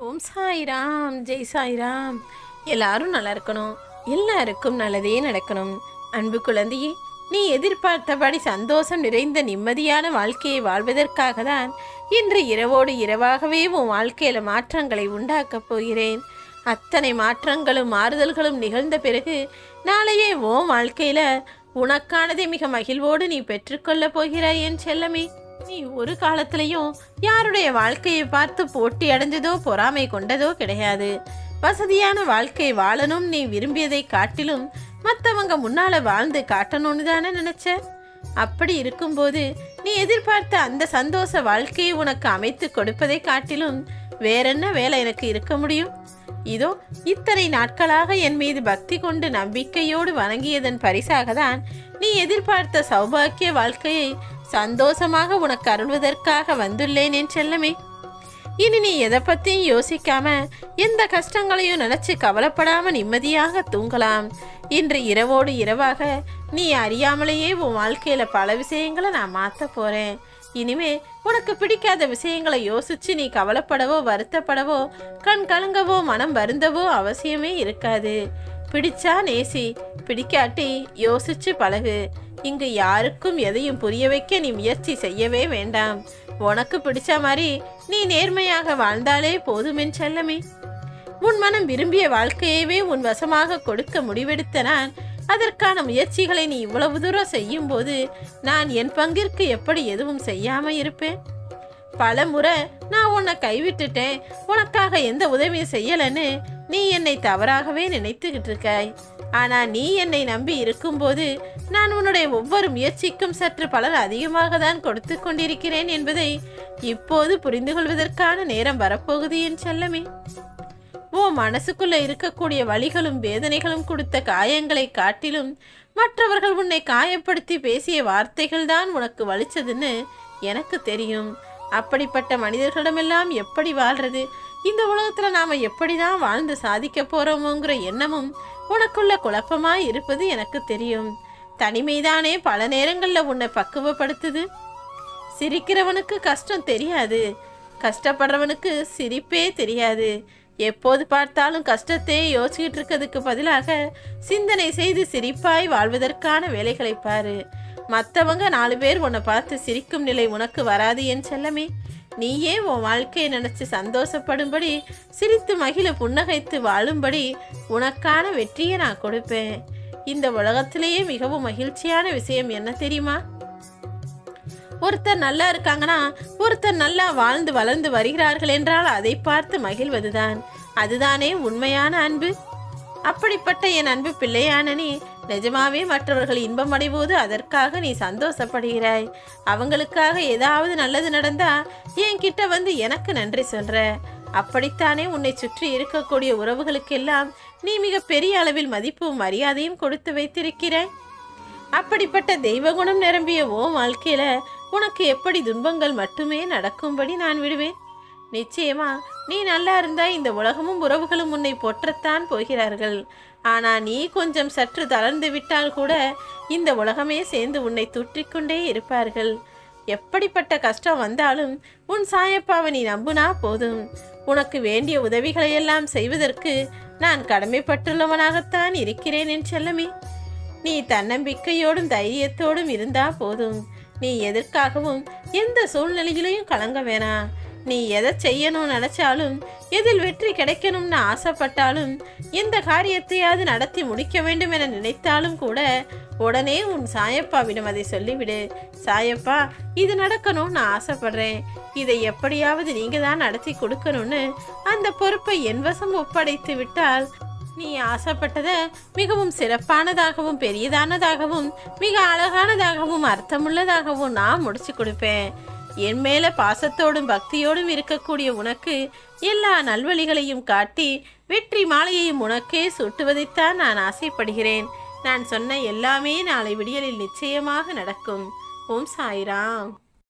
ஓம் சாய்ராம், ஜெய் சாய்ராம். எல்லாரும் நல்லா இருக்கணும், எல்லாருக்கும் நல்லதே நடக்கணும். அன்பு குழந்தையே, நீ எதிர்பார்த்தபடி சந்தோஷம் நிறைந்த நிம்மதியான வாழ்க்கையை வாழ்வதற்காக தான் இன்று இரவோடு இரவாகவே உன் வாழ்க்கையில மாற்றங்களை உண்டாக்கப் போகிறேன். அத்தனை மாற்றங்களும் மாறுதல்களும் நிகழ்ந்த பிறகு நாளையே உன் வாழ்க்கையில உனக்கானதை மிக மகிழ்வோடு நீ பெற்றுக்கொள்ள போகிறாய் என் செல்லமே. நீ ஒரு காலத்திலையும் யாருடைய வாழ்க்கையை பார்த்து போட்டி அடைஞ்சதோ பொறாமை கொண்டதோ கிடையாது. வசதியான வாழ்க்கை வாழணும் நீ விரும்பியதை காட்டிலும் மற்றவங்க முன்னால வாழ்ந்து காட்டணும்னு தானே நினைச்ச. அப்படி இருக்கும்போது நீ எதிர்பார்த்த அந்த சந்தோஷ வாழ்க்கையை உனக்கு அமைத்து கொடுப்பதை காட்டிலும் வேறென்ன வேலை எனக்கு இருக்க முடியும்? இதோ இத்தனை நாட்களாக என் மீது பக்தி கொண்டு நம்பிக்கையோடு வணங்கியதன் பரிசாக தான் நீ எதிர்பார்த்த சௌபாக்கிய வாழ்க்கையை சந்தோஷமாக உனக்கு அருள்வதற்காக வந்துள்ளேன் என் செல்லமே. இனி நீ எதை பற்றியும் யோசிக்காம எந்த கஷ்டங்களையும் நினைச்சு கவலைப்படாம நிம்மதியாக தூங்கலாம். இன்று இரவோடு இரவாக நீ அறியாமலேயே உன் வாழ்க்கையில பல விஷயங்களை நான் மாற்ற போறேன். இனிமே உனக்கு பிடிக்காத விஷயங்களை யோசிச்சு நீ கவலைப்படவோ வருத்தப்படவோ கண் கலங்கவோ மனம் வருந்தவோ அவசியமே இருக்காது. பிடிச்சா நேசி, பிடிக்காட்டி யோசிச்சு பழகு. இங்கு யாருக்கும் எதையும் புரிய வைக்க நீ முயற்சி செய்யவே வேண்டாம். உனக்கு பிடிச்ச மாதிரி நீ நேர்மையாக வாழ்ந்தாலே போதுமென் செல்லமே. உன் மனம் விரும்பிய வாழ்க்கையவே உன் வசமாக கொடுக்க முடிவெடுத்த நான் அதற்கான முயற்சிகளை நீ இவ்வளவு தூரம் செய்யும் போது நான் என் பங்கிற்கு எப்படி எதுவும் செய்யாம இருப்பேன்? பல முறை நான் உன்னை கைவிட்டுட்டேன், உனக்காக எந்த உதவியும் செய்யலன்னு நீ என்னை தவறாகவே நினைத்துக்கிட்டு இருக்காய். ஆனா நீ என்னை நம்பி இருக்கும்போது நான் உன்னுடைய ஒவ்வொரு முயற்சிக்கும் சற்று பலன் அதிகமாக தான் கொடுத்து கொண்டிருக்கிறேன் என்பதை இப்போது புரிந்து கொள்வதற்கான நேரம் வரப்போகுது என் செல்லமே. ஓ மனசுக்குள்ள இருக்கக்கூடிய வலிகளும் வேதனைகளும் கொடுத்த காயங்களை காட்டிலும் மற்றவர்கள் உன்னை காயப்படுத்தி பேசிய வார்த்தைகள் தான் உனக்கு வலிச்சதுன்னு எனக்கு தெரியும். அப்படிப்பட்ட மனிதர்களிடமெல்லாம் எப்படி வாழ்றது, இந்த உலகத்துல நாம எப்படிதான் வாழ்ந்து சாதிக்க போறோமோங்கிற எண்ணமும் உனக்குள்ள குழப்பமாய் இருப்பது எனக்கு தெரியும். தனிமைதானே பல நேரங்கள்ல உன்னை பக்குவப்படுத்துது. சிரிக்கிறவனுக்கு கஷ்டம் தெரியாது, கஷ்டப்படுறவனுக்கு சிரிப்பே தெரியாது. எப்போது பார்த்தாலும் கஷ்டத்தை யோசிச்சுட்டு இருக்கிறதுக்கு பதிலாக சிந்தனை செய்து சிரிப்பாய் வாழ்வதற்கான வேலைகளை பாரு. மற்றவங்க 4 பேர் உன்னை பார்த்து சிரிக்கும் நிலை உனக்கு வராது என் செல்லமே. நீயே உன் வாழ்க்கையை நினைச்சு சந்தோஷப்படும்படி சிரித்து மகிழ புன்னகைத்து வாழும்படி உனக்கான வெற்றியை நான் கொடுப்பேன். இந்த உலகத்திலேயே மிகவும் மகிழ்ச்சியான விஷயம் என்ன தெரியுமா? ஒருத்தர் நல்லா இருக்காங்கன்னா ஒருத்தர் நல்லா வாழ்ந்து வளர்ந்து வருகிறார்கள் என்றால் அதை பார்த்து மகிழ்வதுதான். அதுதானே உண்மையான அன்பு. அப்படிப்பட்ட என் அன்பு பிள்ளையான நீ நிஜமாவே மற்றவர்கள் இன்பம் அடைவோது அதற்காக நீ சந்தோஷப்படுகிறாய். அவங்களுக்காக ஏதாவது நல்லது நடந்தா என்கிட்ட வந்து எனக்கு நன்றி சொல்ற. அப்படித்தானே உன்னை சுற்றி இருக்கக்கூடிய உறவுகளுக்கெல்லாம் நீ மிக பெரிய அளவில் மதிப்பும் மரியாதையும் கொடுத்து வைத்திருக்கிறாய். அப்படிப்பட்ட தெய்வ குணம் நிரம்பிய ஓ வாழ்க்கையில உனக்கு எப்படி துன்பங்கள் மட்டுமே நடக்கும்படி நான் விடுவேன்? நிச்சயமா நீ நல்லா இருந்தா இந்த உலகமும் உறவுகளும் உன்னை போற்றத்தான் போகிறார்கள். ஆனா நீ கொஞ்சம் சற்று தளர்ந்து விட்டால் கூட இந்த உலகமே சேர்ந்து உன்னை தூற்றிக்கொண்டே இருப்பார்கள். எப்படிப்பட்ட கஷ்டம் வந்தாலும் உன் சாயப்பாவை நீ நம்புனா போதும். உனக்கு வேண்டிய உதவிகளையெல்லாம் செய்வதற்கு நான் கடமைப்பட்டுள்ளவனாகத்தான் இருக்கிறேன் என் செல்லமே. நீ தன்னம்பிக்கையோடும் தைரியத்தோடும் இருந்தா போதும். நீ எதற்காகவும் எந்த சூழ்நிலையிலையும் கலங்க வேணாம். நீ எதை செய்யணும்னு நினைச்சாலும் எதில் வெற்றி கிடைக்கணும்னு ஆசைப்பட்டாலும் எந்த காரியத்தையாவது நடத்தி முடிக்க வேண்டும் என நினைத்தாலும் கூட உடனே உன் சாயப்பாவிடம் அதை சொல்லிவிடு. சாயப்பா, இது நடக்கணும்னு ஆசைப்படுறேன், இதை எப்படியாவது நீங்க தான் நடத்தி கொடுக்கணும்னு அந்த பொறுப்பை என் வசம் ஒப்படைத்து விட்டால் நீ ஆசைப்பட்டதை மிகவும் சிறப்பானதாகவும் பெரியதானதாகவும் மிக அழகானதாகவும் அர்த்தமுள்ளதாகவும் நான் முடிச்சு கொடுப்பேன். என் மேல பாசத்தோடும் பக்தியோடும் இருக்கக்கூடிய உனக்கு எல்லா நல்வழிகளையும் காட்டி வெற்றி மாலையையும் உனக்கே சூட்டுவதைத்தான் நான் ஆசைப்படுகிறேன். நான் சொன்ன எல்லாமே நாளை விடியலில் நிச்சயமாக நடக்கும். ஓம் சாய்ராம்.